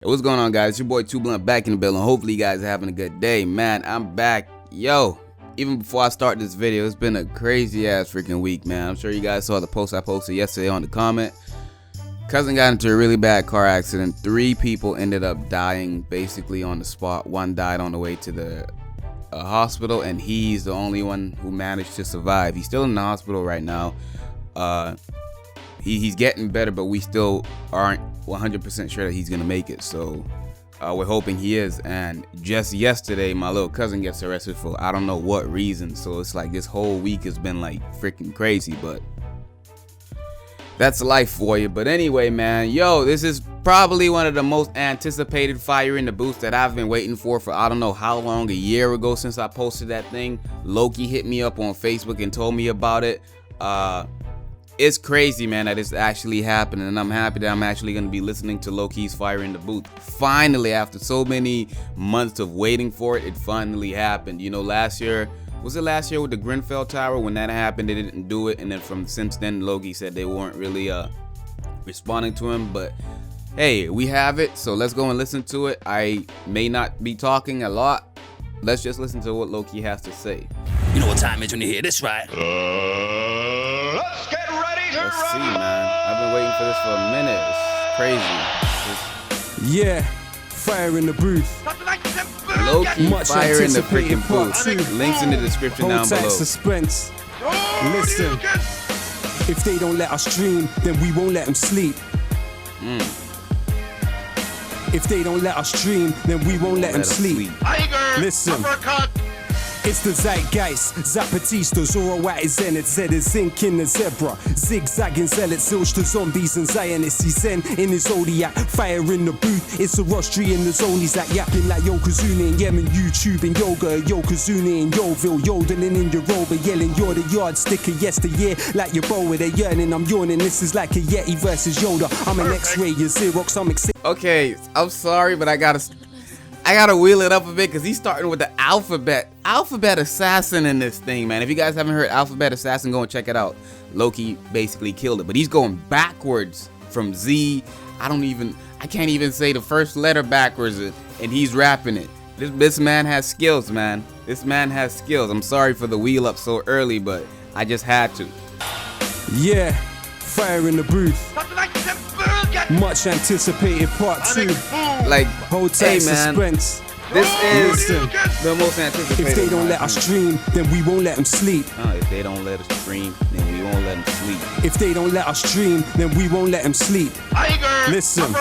Hey, what's going on, guys? It's your boy Itstooblunt back in the building. Hopefully you guys are having a good day. Man, I'm back. Yo, even before I start this video, it's been a crazy ass freaking week, man. I'm sure you guys saw the post I posted yesterday on the comment. Cousin got into a really bad car accident. 3 people ended up dying basically on the spot. 1 died on the way to the hospital, and he's the only one who managed to survive. He's still in the hospital right now. He's getting better, but we still aren't 100% sure that he's gonna make it. So we're hoping he is. And just yesterday, my little cousin gets arrested for I don't know what reason. So it's like this whole week has been like freaking crazy, but that's life for you. But anyway, man, yo, this is probably one of the most anticipated fire in the booth that I've been waiting for I don't know how long, a year ago since I posted that thing. Lowkey hit me up on Facebook and told me about it. It's crazy, man, that it's actually happening, and I'm happy that I'm actually going to be listening to Lowkey's Fire in the Booth. Finally, after so many months of waiting for it, it finally happened. You know, last year, was it last year with the Grenfell Tower? When that happened, they didn't do it, and then since then, Lowkey said they weren't really responding to him. But hey, we have it, so let's go and listen to it. I may not be talking a lot. Let's just listen to what Lowkey has to say. You know what time it is when you hear this, right? Let's get ready to Let's run. see, man. I've been waiting for this for a minute. It's crazy. Yeah, fire in the booth. Low-key Much fire in the anticipated freaking part booth. 2. Links in the description Hold down tight, below. suspense. Listen, if they don't let us dream, then we won't let them sleep. If they don't let us dream, then we won't let them sleep. Listen. It's the zeitgeist, Zapatista, Zoroat is Zenit, Zed is zinc in the zebra, zigzagging zealots, zilch to zombies and Zionists, he's zen in his zodiac, fire in the booth, it's a rostry in the zone, he's like yapping like Yokozuna in Yemen, YouTube and yoga, Yokozuna in Yoville, yodeling in your rover, yelling you're the yardstick of yesteryear, like your bow with a yearning, I'm yawning, this is like a Yeti versus Yoda, I'm an X-ray, you're Xerox, I'm excited. Okay, I'm sorry, but I gotta wheel it up a bit because he's starting with the alphabet assassin in this thing, man. If you guys haven't heard alphabet assassin, go and check it out. Lowkey basically killed it, but he's going backwards from Z. I can't even say the first letter backwards, and he's rapping it. This man has skills, man. This man has skills. I'm sorry for the wheel up so early, but I just had to. Yeah, fire in the booth. Much anticipated part 2. Like, Hold tight, hey, man, suspense. this is Listen. the most anticipated. If they don't let us dream, then we won't let them sleep. If they don't let us dream, then we won't let them sleep. If they don't let us dream, then we won't let them sleep. Listen.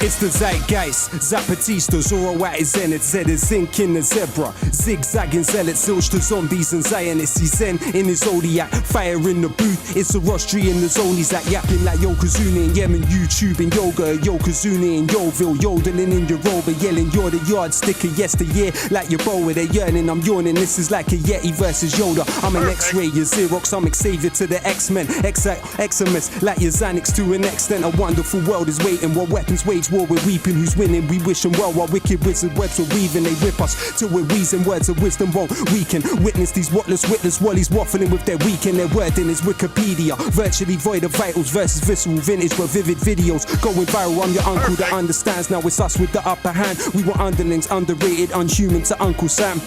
It's the zeitgeist, Zapatista, Zoroat is Zenit, Zed is zinc in the zebra, zigzagging zealots, zilch to zombies and Zionists, he's zen in his zodiac, fire in the booth, it's a rostry in the zone, he's like yapping like Yokozuna in Yemen, YouTube and yoga, Yokozuna in Yoville, yodeling in your rover, yelling you're the yardstick of yesteryear, like your bow with a yearning, I'm yawning, this is like a Yeti versus Yoda, I'm an X-ray, you're Xerox, I'm Xavier to the X-Men, Eximus, like your Xanax to an extent, a wonderful world is waiting, while weapons wage war, we're weeping, who's winning, we wish them well, while wicked wizard webs are weaving, they rip us till we're wheezing, words of wisdom won't weaken, witness these whatless witless wallies waffling with their weekend, their wording is Wikipedia, virtually void of vitals versus visceral vintage, but vivid videos, going viral, I'm your uncle that understands, now it's us with the upper hand, we were underlings, underrated, unhuman to Uncle Sam.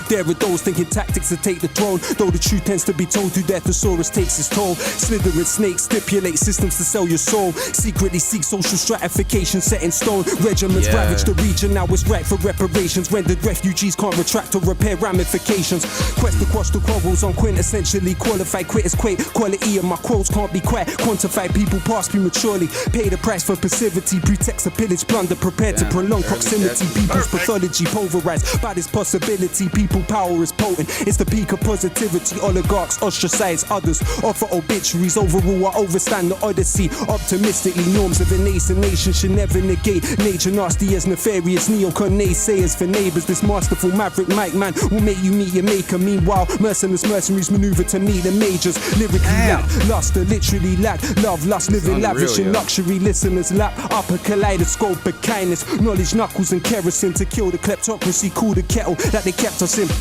There are those thinking tactics to take the throne, though the truth tends to be told through their thesaurus takes its toll. Slithering snakes stipulate systems to sell your soul, secretly seek social stratification set in stone. Regiments ravage the region, now it's right for reparations. Rendered refugees can't retract or repair ramifications. Quest across the quarrels on quintessentially qualified quitters quake. Quality of my quotes can't be quite quantified. People pass prematurely, pay the price for passivity. Pretext of pillage, plunder, prepared to prolong proximity. People's pathology pulverized by this possibility. People power is potent, it's the peak of positivity. Oligarchs ostracize others, offer obituaries. Overrule, I overstand the odyssey. Optimistically, norms of a nascent nation should never negate nature. Nasty as nefarious neocon naysayers for neighbors. This masterful maverick mic man will make you meet your maker. Meanwhile, merciless mercenaries maneuver to meet the majors. Lyrically lack luster, literally lack love, lust, living lavish in luxury. Listeners lap up a kaleidoscope of kindness, knowledge, knuckles and kerosene to kill the kleptocracy. Cool the kettle that they kept us in.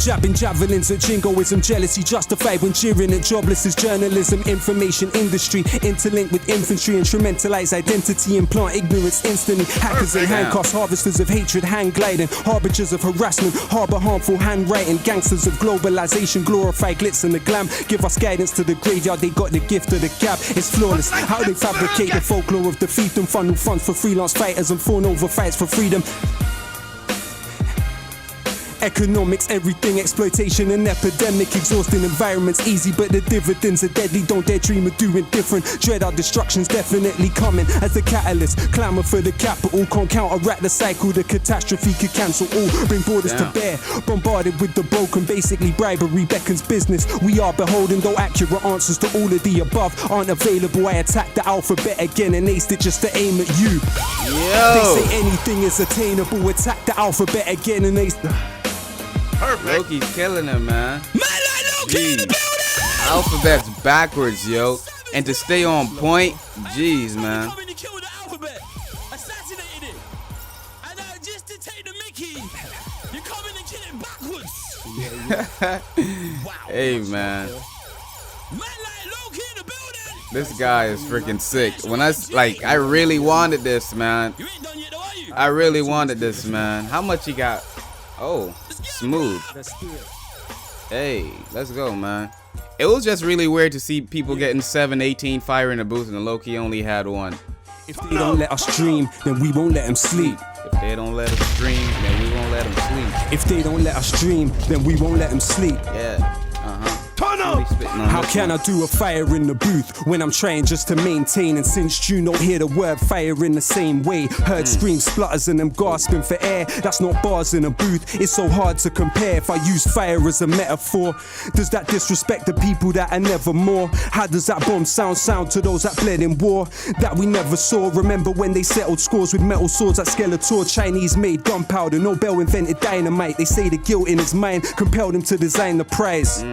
Jabbing javelins at jingoism, jealousy justified when jeering at jobless is journalism, information industry, interlinked with infantry, instrumentalize identity, implant ignorance instantly. Hackers in handcuffs, harvesters of hatred, hand gliding, harbingers of harassment, harbor harmful handwriting, gangsters of globalization, glorify glitz and the glam, give us guidance to the graveyard, they got the gift of the gab, it's flawless, how they fabricate the folklore of defeat and funnel funds for freelance fighters and fawn over fights for freedom. Economics, everything, exploitation and epidemic, exhausting environments, easy but the dividends are deadly, don't dare dream of doing different, dread our destruction's definitely coming as the catalyst, clamour for the capital, can't counteract the cycle, the catastrophe could cancel all, bring borders to bear, bombarded with the broken, basically bribery beckons business, we are beholden, though accurate answers to all of the above aren't available, I attack the alphabet again and aced it just to aim at you. They say anything is attainable, attack the alphabet again and ace the... Perfect. Lowkey's killing him, man. Man like Lowkey in the building. Alphabet's backwards, yo. And to stay on point, jeez, man. Coming to kill the alphabet, assassinated it, and just to take the Mickey, you're coming to kill it backwards. Wow. Hey, man. Man like Lowkey in the building. This guy is freaking sick. When I really wanted this, man. You ain't done yet, though, are you? I really wanted this, man. How much he got? Oh, smooth. Hey, let's go, man. It was just really weird to see people getting 7, 18 fire in the booth, and Lowkey only had 1. If they don't let us dream, then we won't let them sleep. If they don't let us dream, then we won't let them sleep. If they don't let us dream, then we won't let them sleep. Yeah. How can I do a fire in the booth when I'm trying just to maintain? And since you don't hear the word fire in the same way, heard screams, splutters and them gasping for air. That's not bars in a booth, it's so hard to compare. If I use fire as a metaphor, does that disrespect the people that are never more? How does that bomb sound to those that bled in war that we never saw? Remember when they settled scores with metal swords at Skeletor? Chinese made gunpowder, Nobel invented dynamite. They say the guilt in his mind compelled him to design the prize.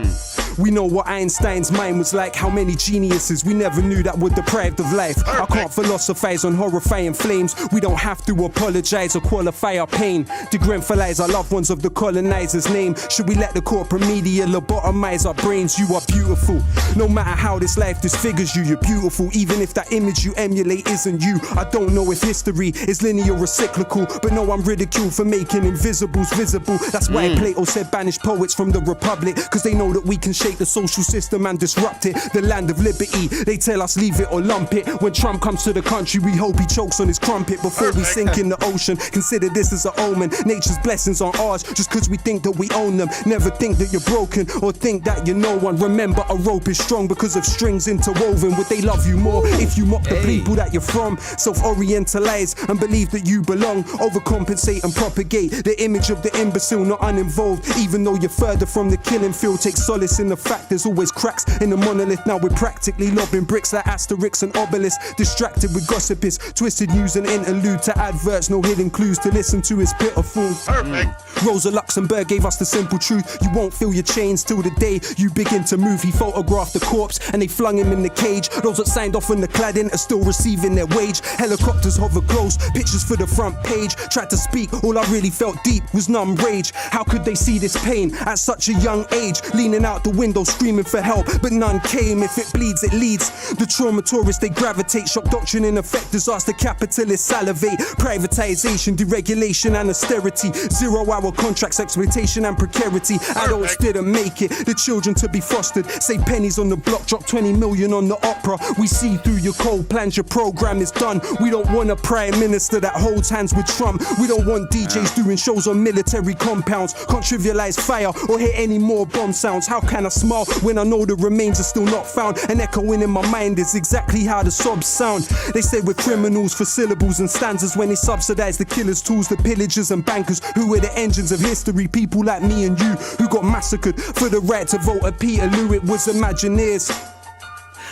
We know what Einstein's mind was like, how many geniuses we never knew that were deprived of life. I can't philosophize on horrifying flames. We don't have to apologize or qualify our pain. Degremphilize our loved ones of the colonizer's name. Should we let the corporate media lobotomize our brains? You are beautiful. No matter how this life disfigures you, you're beautiful. Even if that image you emulate isn't you. I don't know if history is linear or cyclical, but no, I'm ridiculed for making invisibles visible. That's why Plato said banish poets from the Republic, cause they know that we can shake the social system and disrupt it. The land of liberty, they tell us leave it or lump it. When Trump comes to the country, we hope he chokes on his crumpet before we sink in the ocean. Consider this as an omen. Nature's blessings aren't ours just cause we think that we own them. Never think that you're broken or think that you're no one. Remember, a rope is strong because of strings interwoven. Would they love you more if you mock the people that you're from? Self-orientalize and believe that you belong. Overcompensate and propagate the image of the imbecile, not uninvolved. Even though you're further from the killing field, take solace in the fact there's always cracks in the monolith. Now we're practically lobbing bricks like Asterix and Obelix. Distracted with gossip is twisted news and interlude to adverts. No hidden clues to listen to is pitiful. Rosa Luxemburg gave us the simple truth. You won't feel your chains till the day you begin to move. He photographed the corpse and they flung him in the cage. Those that signed off on the cladding are still receiving their wage. Helicopters hover close, pictures for the front page. Tried to speak, all I really felt deep was numb rage. How could they see this pain at such a young age? Leaning out the window screaming for help, but none came. If it bleeds, it leads. The trauma tourists, they gravitate. Shock doctrine in effect, disaster capitalists salivate. Privatization, deregulation and austerity. 0-hour contracts, exploitation and precarity. Adults didn't make it, the children to be fostered. Save pennies on the block, drop 20 million on the opera. We see through your cold plans, your program is done. We don't want a prime minister that holds hands with Trump. We don't want DJs doing shows on military compounds. Can't trivialize fire or hear any more bomb sounds. How can I smile when I know the remains are still not found? And echoing in my mind is exactly how the sobs sound. They say we're criminals for syllables and stanzas when they subsidize the killers' tools, the pillagers and bankers who were the engines of history. People like me and you who got massacred for the right to vote at Peterloo. It was Imagineers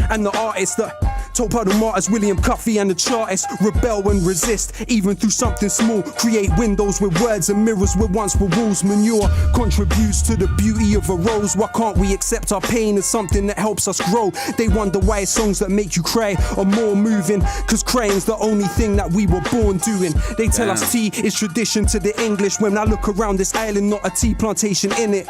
and the artists that Top of the martyrs, William Cuffy and the chartists. Rebel and resist, even through something small. Create windows with words and mirrors where once were walls. Manure contributes to the beauty of a rose. Why can't we accept our pain as something that helps us grow? They wonder why songs that make you cry are more moving, cause crying's the only thing that we were born doing. They tell us tea is tradition to the English. When I look around this island, not a tea plantation in it.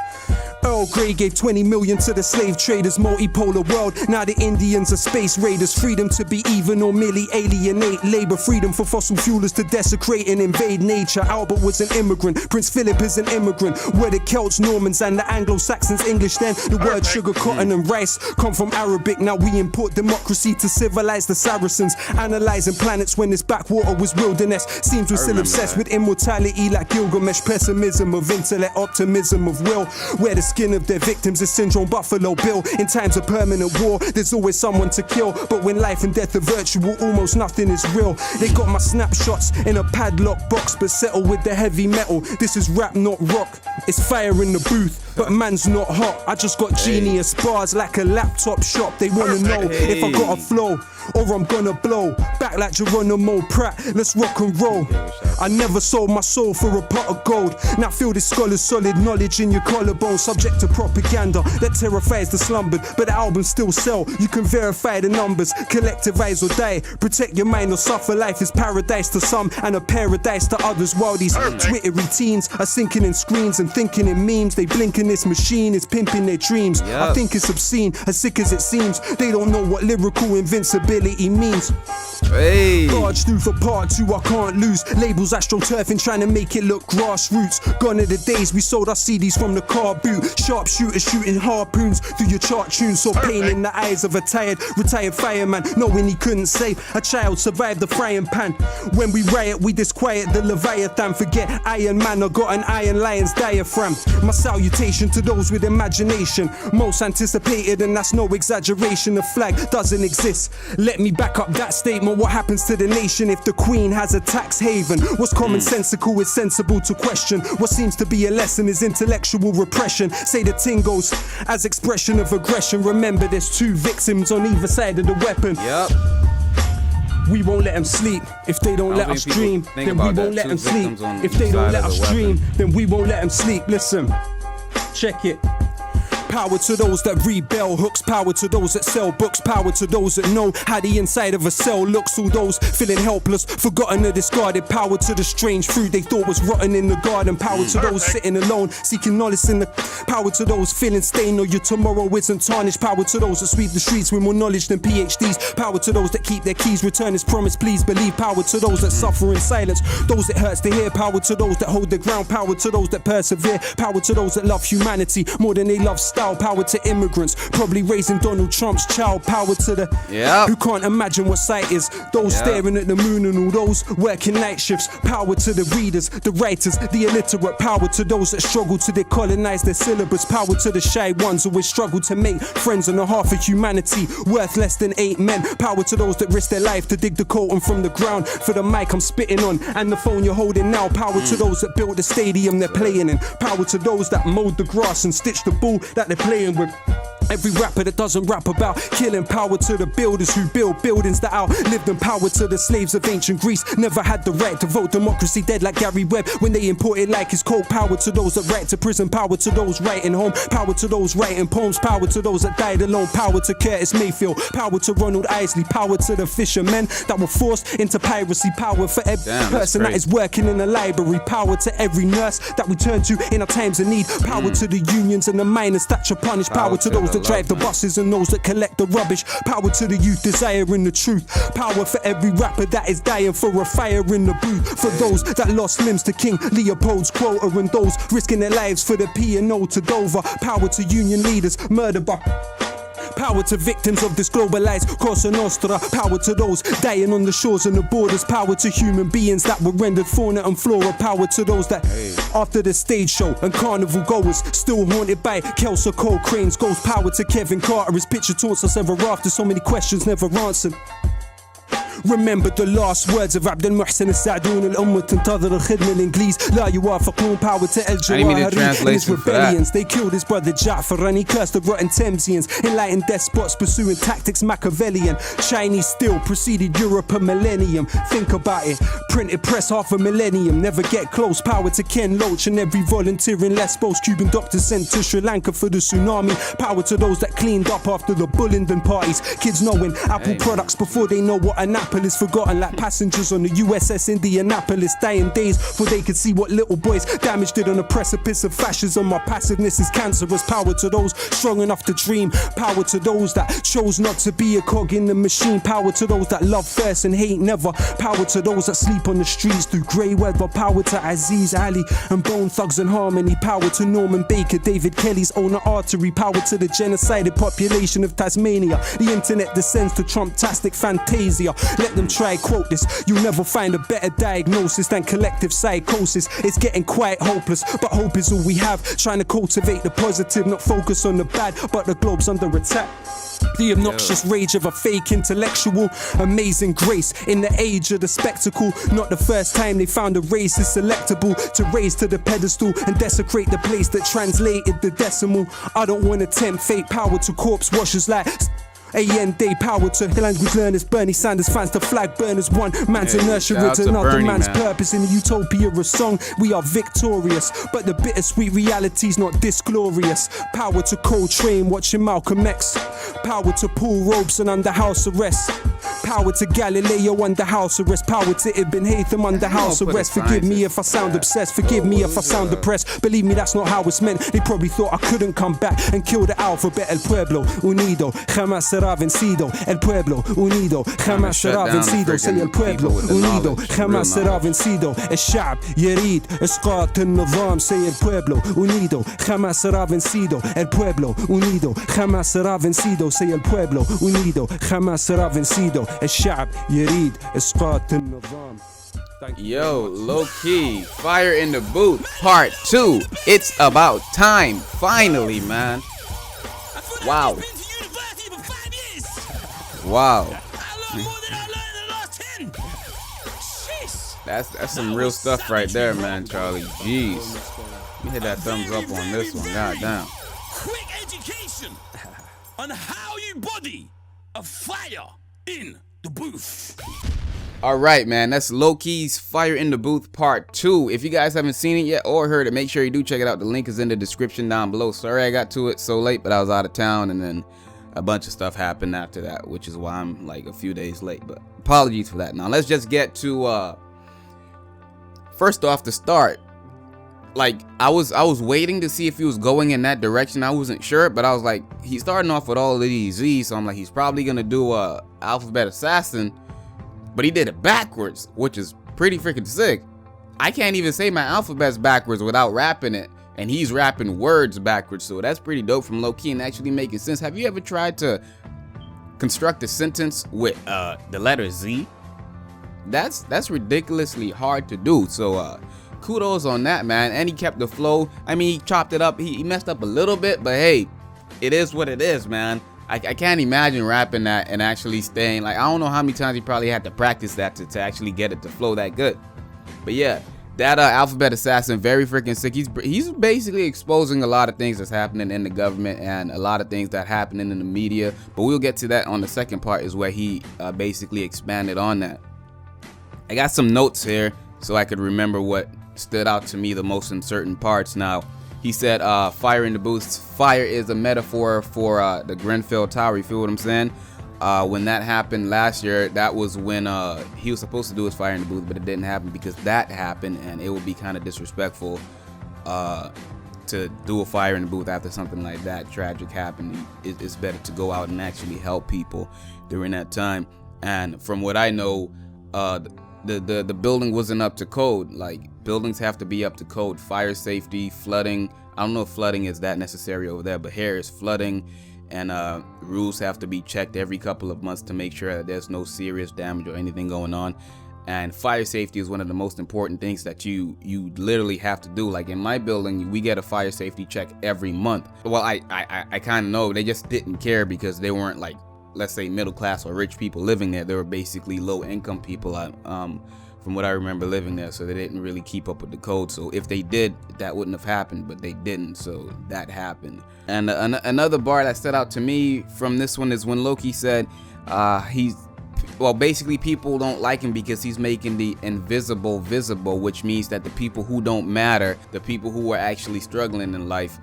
Earl Grey gave 20 million to the slave traders, multipolar world. Now the Indians are space raiders. Freedom to be even or merely alienate labor. Freedom for fossil fuelers to desecrate and invade nature. Albert was an immigrant, Prince Philip is an immigrant. Where the Celts, Normans and the Anglo-Saxons English then. The word sugar, cotton and rice come from Arabic. Now we import democracy to civilize the Saracens. Analyzing planets when this backwater was wilderness. Seems we're still obsessed with immortality like Gilgamesh. Pessimism of intellect, optimism of will. Where the skin of their victims is syndrome Buffalo Bill. In times of permanent war, there's always someone to kill. But when life and death are virtual, almost nothing is real. They got my snapshots in a padlock box, but settle with the heavy metal. This is rap, not rock. It's fire in the booth, but man's not hot. I just got genius bars like a laptop shop. They wanna know if I got a flow or I'm gonna blow. Back like Geronimo Pratt, let's rock and roll. I never sold my soul for a pot of gold. Now feel this scholar's solid knowledge in your collarbone. Subject to propaganda that terrifies the slumbered, but the albums still sell. You can verify the numbers, collectivize or die. Protect your mind or suffer. Life is paradise to some and a paradise to others. While these twittery teens are sinking in screens and thinking in memes. They blink in this machine is pimping their dreams. I think it's obscene, as sick as it seems. They don't know what lyrical invincibility means. Barge through for part 2, I can't lose. Labels astroturfing, trying to make it look grassroots. Gone are the days we sold our CDs from the car boot. Sharpshooters shooting harpoons through your chart tunes. Saw pain in the eyes of a retired fireman, knowing he couldn't save a child, survived the frying pan. When we riot, we disquiet the Leviathan. Forget Iron Man, I got an Iron Lion's diaphragm. My salutation to those with imagination, most anticipated, and that's no exaggeration. The flag doesn't exist. Let me back up that statement. What happens to the nation if the Queen has a tax haven? What's commonsensical is sensible to question. What seems to be a lesson is intellectual repression. Say the ting goes as expression of aggression. Remember, there's 2 victims on either side of the weapon. We won't let them sleep if they don't let us dream. Then we won't let them sleep if they don't let us dream. Then we won't let them sleep. Listen, check it. Power to those that read bell hooks, power to those that sell books, power to those that know how the inside of a cell looks. All those feeling helpless, forgotten or discarded. Power to the strange fruit they thought was rotten in the garden. Power to those sitting alone, seeking knowledge in the. Power to those feeling stained or your tomorrow isn't tarnished. Power to those that sweep the streets with more knowledge than PhDs. Power to those that keep their keys, return as promised, please believe. Power to those that suffer in silence, those it hurts to hear. Power to those that hold the ground, power to those that persevere. Power to those that love humanity more than they love style. Power to immigrants, probably raising Donald Trump's child. Power to the who can't imagine what sight is. Those staring at the moon and all those working night shifts. Power to the readers, the writers, the illiterate. Power to those that struggle to decolonize their syllabus. Power to the shy ones who always struggle to make friends on a half of humanity worth less than 8 men. Power to those that risk their life to dig the colton from the ground. For the mic I'm spitting on and the phone you're holding now. Power to those that built the stadium they're playing in. Power to those that mowed the grass and stitched the ball that they're playing with. Every rapper that doesn't rap about killing. Power to the builders who build buildings that outlived them. Power to the slaves of ancient Greece, never had the right to vote. Democracy dead like Gary Webb when they imported like his coke. Power to those that write to prison. Power to those writing home. Power to those writing poems. Power to those that died alone. Power to Curtis Mayfield. Power to Ronald Isley. Power to the fishermen that were forced into piracy. Power for every person that is working in a library. Power to every nurse that we turn to in our times of need. Power to the unions and the miners that should punish. Power to those that drive the buses and those that collect the rubbish. Power to the youth desiring the truth. Power for every rapper that is dying for a fire in the booth. For those that lost limbs to King Leopold's quota and those risking their lives for the P&O to Dover. Power to union leaders murdered by. Power to victims of this globalized Cosa Nostra. Power to those dying on the shores and the borders. Power to human beings that were rendered fauna and flora. Power to those that after the stage show and carnival goers still haunted by Kelso Cole Crane's ghost. Power to Kevin Carter, his picture taunts us ever after. So many questions never answered. Remember the last words of عبد المحسن السعدون الأمة تنتظر الخدمة الإنجليز لا يوافقون power to El Jawahiri and his rebellions. They killed his brother Ja'far and he cursed the rotten Thamesians. Enlightened despots pursuing tactics Machiavellian. Chinese still preceded Europe a millennium. Think about it, printed press half a millennium. Never get close, power to Ken Loach and every volunteer in Lesbos. Cuban doctors sent to Sri Lanka for the tsunami. Power to those that cleaned up after the Bullingdon parties. Kids knowing Apple products before they know what an apple is. Forgotten like passengers on the USS Indianapolis. Dying days before they could see what little boys damaged it on the precipice of fascism. My passiveness is cancerous. Power to those strong enough to dream. Power to those that chose not to be a cog in the machine. Power to those that love first and hate never. Power to those that sleep on the streets through grey weather. Power to Aziz Ali and Bone Thugs and Harmony. Power to Norman Baker, David Kelly's owner artery. Power to the genocided population of Tasmania. The internet descends to Trump-tastic fantasia. Let them try quote this. You'll never find a better diagnosis than collective psychosis. It's getting quite hopeless, but hope is all we have. Trying to cultivate the positive, not focus on the bad, but the globe's under attack. The obnoxious rage of a fake intellectual. Amazing grace in the age of the spectacle. Not the first time they found a race is selectable to raise to the pedestal and desecrate the place that translated the decimal. I don't want to tempt fate. Power to corpse washers like Day power to language learners, Bernie Sanders fans to flag burners. One man's inertia into another Bernie, man's purpose. In the utopia of song, we are victorious, but the bittersweet reality's not this glorious. Power to Coltrane watching Malcolm X. Power to Paul Robeson under house arrest. Power to Galileo under house arrest. Power to Ibn Haytham under house arrest. Forgive me if I sound obsessed. Forgive me if I sound depressed. Believe me, that's not how it's meant. They probably thought I couldn't come back and kill the alphabet. El pueblo unido jamás será vencido. El pueblo unido jamás será vencido. Say el pueblo unido jamás será vencido. الشعب يريد إسقاط النظام. Say el pueblo unido jamás será vencido. El pueblo unido jamás será vencido. Say el pueblo unido jamás será vencido. الشعب يريد إسقاط النظام. Yo, Lowkey, Fire in the Booth, Part 2. It's about time, finally, man. Wow. Wow. That's some real stuff right there, man, Charlie. Jeez. Let me hit that thumbs up on this one. God damn. Quick education on how you body a fire in the booth. All right, man, that's Lowkey's Fire in the Booth Part 2. If you guys haven't seen it yet or heard it, make sure you do check it out. The link is in the description down below. Sorry I got to it so late, but I was out of town, and then a bunch of stuff happened after that, which is why I'm like a few days late, but apologies for that. Now let's just get to first off, the start. Like I was waiting to see if he was going in that direction. I wasn't sure, but I was like, he's starting off with all of these Z's, so I'm like, he's probably gonna do a alphabet assassin, but he did it backwards, which is pretty freaking sick. I can't even say my alphabets backwards without rapping it, and he's rapping words backwards, so that's pretty dope from Lowkey and actually making sense. Have you ever tried to construct a sentence with the letter Z? That's ridiculously hard to do, so kudos on that, man. And he kept the flow. I mean, he chopped it up. He messed up a little bit, but hey, it is what it is, man. I can't imagine rapping that and actually staying, like, I don't know how many times he probably had to practice that to actually get it to flow that good. But yeah, that alphabet assassin, very freaking sick. He's basically exposing a lot of things that's happening in the government and a lot of things that happening in the media, but we'll get to that on the second part, is where he basically expanded on that. I got some notes here so I could remember what stood out to me the most in certain parts. Now, he said fire in the booth. Fire is a metaphor for the Grenfell Tower. You feel what I'm saying? When that happened last year, that was when he was supposed to do his fire in the booth, but it didn't happen because that happened, and it would be kind of disrespectful to do a fire in the booth after something like that tragic happened. It's better to go out and actually help people during that time. And from what I know, the building wasn't up to code. Like, buildings have to be up to code. Fire safety, flooding. I don't know if flooding is that necessary over there, but here is flooding, and rules have to be checked every couple of months to make sure that there's no serious damage or anything going on. And fire safety is one of the most important things that you literally have to do. Like in my building, we get a fire safety check every month. Well, I kind of know they just didn't care because they weren't like let's say middle class or rich people living there. They were basically low income people, from what I remember living there, so they didn't really keep up with the code. So if they did, that wouldn't have happened, but they didn't, so that happened. And another bar that stood out to me from this one is when Lowkey said basically people don't like him because he's making the invisible visible, which means that the people who don't matter, the people who are actually struggling in life,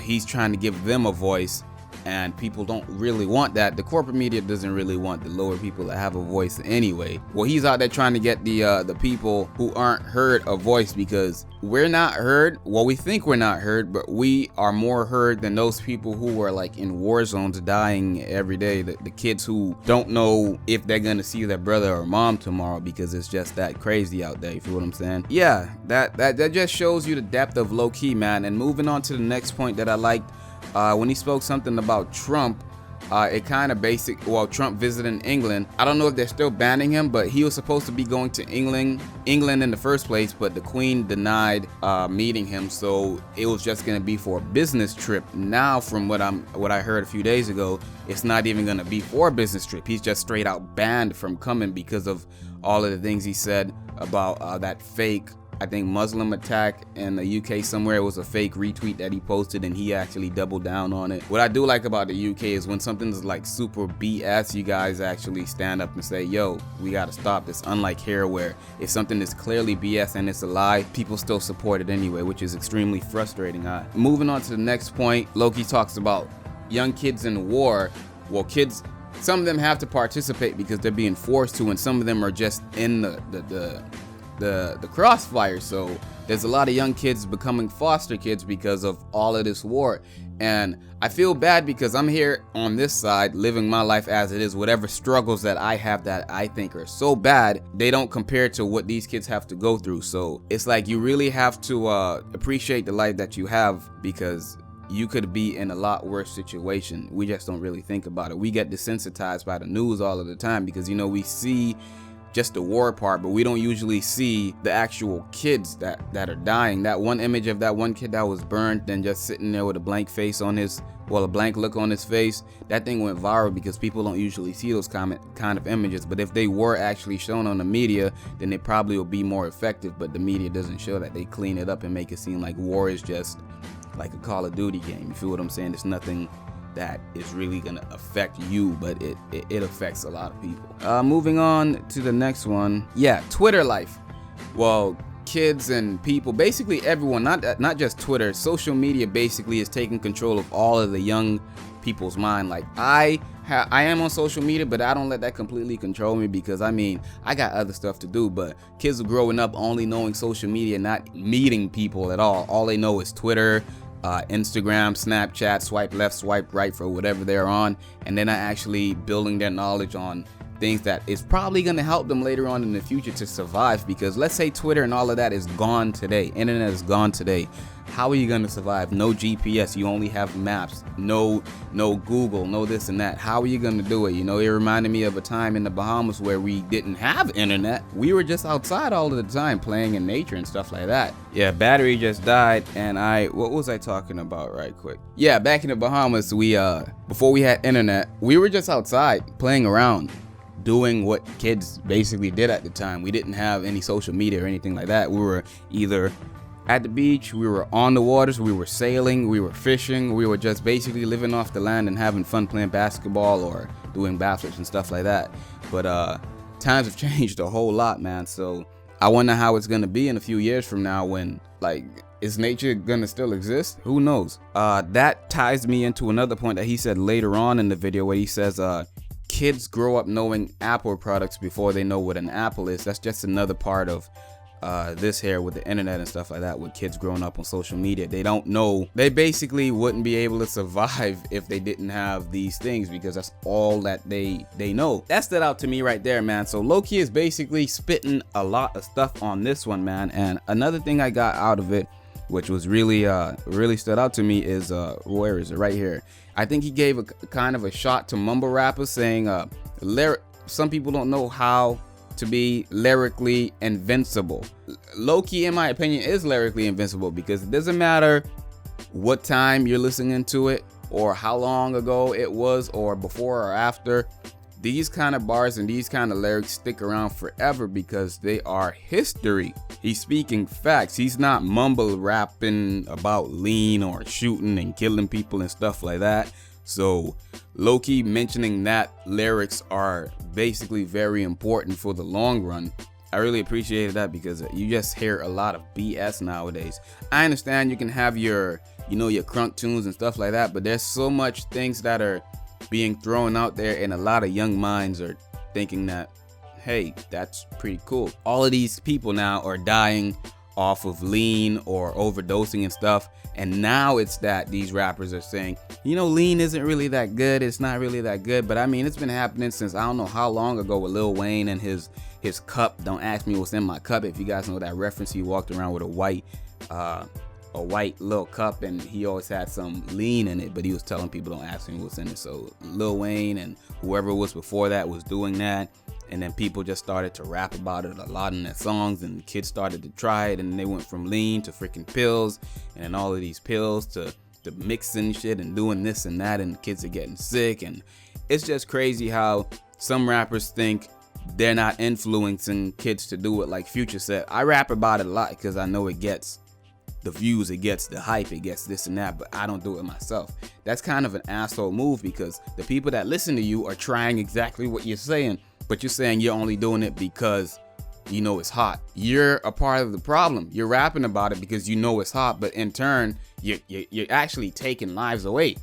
he's trying to give them a voice. And people don't really want that. The corporate media doesn't really want the lower people to have a voice anyway. Well, he's out there trying to get the people who aren't heard a voice, because we're not heard. Well, we think we're not heard, but we are more heard than those people who are like in war zones dying every day. The kids who don't know if they're gonna see their brother or mom tomorrow because it's just that crazy out there. You feel what I'm saying? Yeah, that just shows you the depth of Lowkey, man. And moving on to the next point that I liked. When he spoke something about Trump, it kind of Trump visiting England. I don't know if they're still banning him, but he was supposed to be going to England in the first place, but the Queen denied meeting him, so it was just gonna be for a business trip. Now, from what I heard a few days ago, it's not even gonna be for a business trip. He's just straight out banned from coming because of all of the things he said about that fake, I think, Muslim attack in the UK somewhere. It was a fake retweet that he posted, and he actually doubled down on it. What I do like about the UK is when something's like super BS, you guys actually stand up and say, yo, we gotta stop this. Unlike here, where if something is clearly BS and it's a lie, people still support it anyway, which is extremely frustrating. Moving on to the next point, Lowkey talks about young kids in war. Well, kids, some of them have to participate because they're being forced to, and some of them are just in the crossfire. So there's a lot of young kids becoming foster kids because of all of this war, and I feel bad because I'm here on this side living my life as it is. Whatever struggles that I have that I think are so bad, they don't compare to what these kids have to go through. So it's like you really have to appreciate the life that you have, because you could be in a lot worse situation. We just don't really think about it. We get desensitized by the news all of the time because, you know, we see just the war part, but we don't usually see the actual kids that are dying. That one image of that one kid that was burned and just sitting there with a blank face on his, a blank look on his face, that thing went viral because people don't usually see those kind of images. But if they were actually shown on the media, then it probably will be more effective. But the media doesn't show that. They clean it up and make it seem like war is just like a Call of Duty game. You feel what I'm saying? It's nothing that is really gonna affect you, but it affects a lot of people. Moving on to the next one. Yeah, Twitter life. Well, kids and people, basically everyone, not just Twitter, social media basically is taking control of all of the young people's mind. Like I am on social media, but I don't let that completely control me, because I mean, I got other stuff to do. But kids are growing up only knowing social media, not meeting people at all. All they know is Twitter, Instagram, Snapchat, swipe left, swipe right for whatever they're on, and they're not actually building their knowledge on things that is probably going to help them later on in the future to survive. Because let's say Twitter and all of that is gone today, internet is gone today, how are you going to survive? No GPS, you only have maps, no Google, no this and that. How are you going to do it? You know, it reminded me of a time in the Bahamas where we didn't have internet. We were just outside all of the time playing in nature and stuff like that. Yeah, battery just died, and what was I talking about right quick? Yeah, back in the Bahamas, we before we had internet, we were just outside playing around, doing what kids basically did at the time. We didn't have any social media or anything like that. We were either at the beach, we were on the waters, we were sailing, we were fishing, we were just basically living off the land and having fun playing basketball or doing backflips and stuff like that. But times have changed a whole lot, man. So I wonder how it's gonna be in a few years from now, when, like, is nature gonna still exist? Who knows? That ties me into another point that he said later on in the video, where he says kids grow up knowing Apple products before they know what an apple is. That's just another part of this here with the internet and stuff like that. With kids growing up on social media, they don't know, they basically wouldn't be able to survive if they didn't have these things, because that's all that they know. That stood out to me right there, man. So Lowkey is basically spitting a lot of stuff on this one, man. And another thing I got out of it, which was really stood out to me, is where is it? Right here. I think he gave a kind of a shot to mumble rappers, saying some people don't know how to be lyrically invincible. Lowkey, in my opinion, is lyrically invincible, because it doesn't matter what time you're listening to it, or how long ago it was, or before or after, these kind of bars and these kind of lyrics stick around forever because they are history. He's speaking facts. He's not mumble rapping about lean or shooting and killing people and stuff like that. So Lowkey mentioning that lyrics are basically very important for the long run. I really appreciated that because you just hear a lot of BS nowadays. I understand you can have your, your crunk tunes and stuff like that, but there's so much things that are being thrown out there, and a lot of young minds are thinking that, hey, that's pretty cool. All of these people now are dying off of lean or overdosing and stuff, and now it's that these rappers are saying, lean isn't really that good, it's not really that good. But I mean, it's been happening since I don't know how long ago with Lil Wayne and his cup. Don't ask me what's in my cup. If you guys know that reference, he walked around with a white little cup, and he always had some lean in it, but he was telling people don't ask me what's in it. So Lil Wayne and whoever was before that was doing that, and then people just started to rap about it a lot in their songs, and kids started to try it, and they went from lean to freaking pills, and all of these pills to mixing shit and doing this and that, and kids are getting sick. And it's just crazy how some rappers think they're not influencing kids to do it. Like Future said, I rap about it a lot because I know it gets the views, it gets the hype, it gets this and that, but I don't do it myself. That's kind of an asshole move because the people that listen to you are trying exactly what you're saying, but you're saying you're only doing it because it's hot. You're a part of the problem. You're rapping about it because it's hot, but in turn, you're actually taking lives away.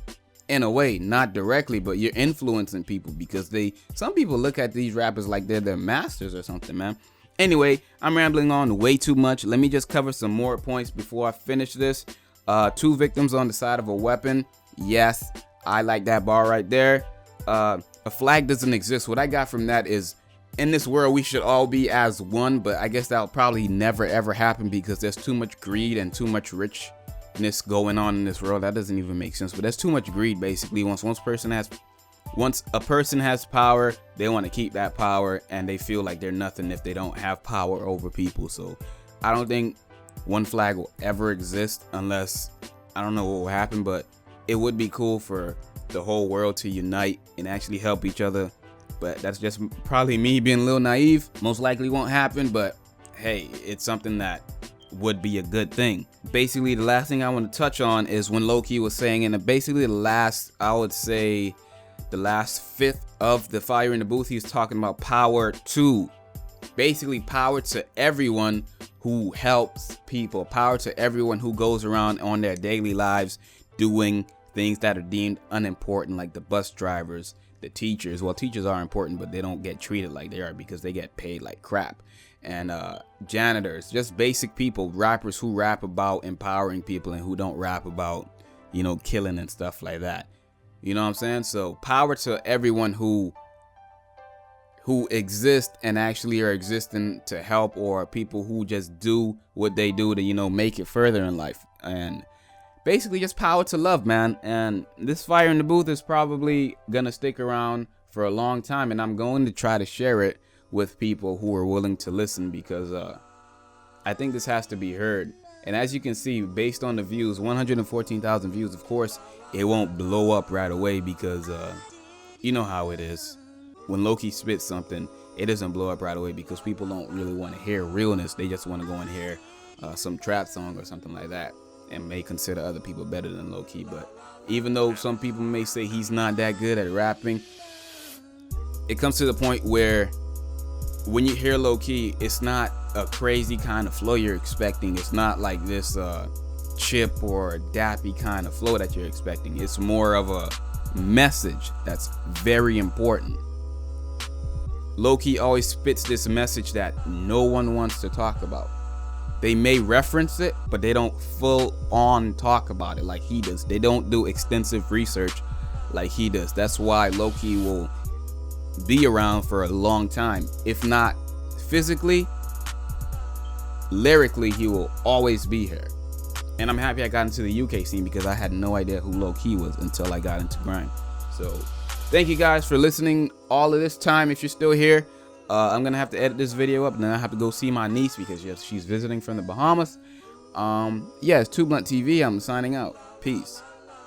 In a way, not directly, but you're influencing people because some people look at these rappers like they're their masters or something, man. Anyway, I'm rambling on way too much. Let me just cover some more points before I finish this. 2 victims on the side of a weapon. Yes, I like that bar right there. A flag doesn't exist. What I got from that is, in this world, we should all be as one, but I guess that'll probably never ever happen because there's too much greed and too much richness going on in this world. That doesn't even make sense, but there's too much greed basically. Once a person has power, they want to keep that power, and they feel like they're nothing if they don't have power over people. So I don't think one flag will ever exist unless, I don't know what will happen, but it would be cool for the whole world to unite and actually help each other. But that's just probably me being a little naive. Most likely won't happen, but hey, it's something that would be a good thing. Basically, the last thing I want to touch on is when Lowkey was saying, and basically the last fifth of the Fire in the Booth, he's talking about power to, basically power to everyone who helps people, power to everyone who goes around on their daily lives doing things that are deemed unimportant, like the bus drivers, the teachers. Well, teachers are important, but they don't get treated like they are because they get paid like crap. And janitors, just basic people, rappers who rap about empowering people and who don't rap about, killing and stuff like that. You know what I'm saying? So power to everyone who exist and actually are existing to help, or people who just do what they do to, make it further in life. And basically just power to love, man. And this Fire in the Booth is probably gonna stick around for a long time, and I'm going to try to share it with people who are willing to listen, because I think this has to be heard. And as you can see, based on the views, 114,000 views, of course it won't blow up right away, because you know how it is. When Lowkey spits something, it doesn't blow up right away because people don't really want to hear realness. They just want to go and hear some trap song or something like that, and may consider other people better than Lowkey. But even though some people may say he's not that good at rapping, it comes to the point where when you hear Lowkey, it's not a crazy kind of flow you're expecting. It's not like this chip or dappy kind of flow that you're expecting. It's more of a message that's very important. Lowkey always spits this message that no one wants to talk about. They may reference it, but they don't full on talk about it like he does. They don't do extensive research like he does. That's why Lowkey will be around for a long time. If not physically, lyrically, he will always be here. And I'm happy I got into the UK scene because I had no idea who Lowkey was until I got into grime. So thank you guys for listening all of this time. If you're still here, I'm gonna have to edit this video up, and then I have to go see my niece because she's visiting from the Bahamas. Yeah, it's Itstooblunt TV. I'm signing out. Peace.